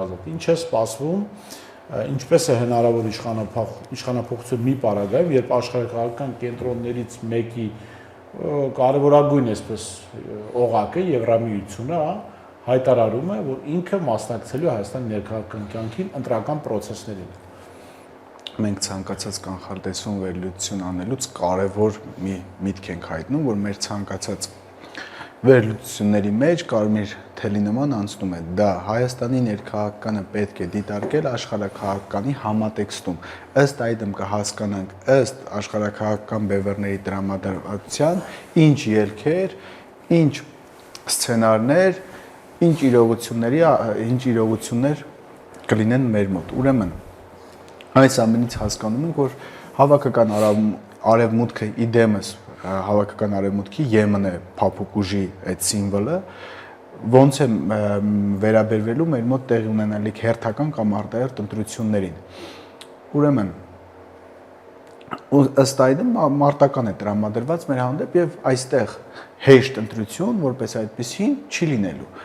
ազատ։ Ինչ է սպասվում, ինչպես է հնարավոր իշխանափոխություն մի պարագայում, երբ աշխարհակաղակական կենտրոններից մեկի կարևորագույն այսպես օղակը Եվրամիությունը հայտարարում է, որ ինքը մասնակցելու Հայաստանի ներքաղաքական կյանքին ընտրական process-ներին։ Մենք ցանկացած կանխատեսում վերլուծություն անելուց կարևոր մի միտք ենք հայտնում, որ մեր ցանկացած վերլուծությունների մեջ կարմիր թելի նման անցնում է։ Դա Հայաստանի ներքաղաքականը պետք է դիտարկել աշխարհակաղակականի համատեքստում։ Ըստ այդմ կհասկանանք ըստ աշխարհակաղակական բևեռների տրամադրվածության, ինչ ելքեր, ինչ սցենարներ, ինչ իրողություններ կլինեն մեր մոտ։ Ուրեմն այս ամենից հասկանում ենք, որ հավաքական արևմուտքը իդեմս հավաքական արևմուտքի ԵՄՆ փափուկ ուժի այդ սիմվոլը ոնց է վերաբերվելու մեր մոտ տեղի ունենալիք հերթական կամ արտահերթ ընտրություններին։ Ուրեմն ըստ այդմ մարտական է տրամադրված մեր հանդեպ եւ այստեղ հեշտ ընտրություն որպես այդպեսին չի լինելու։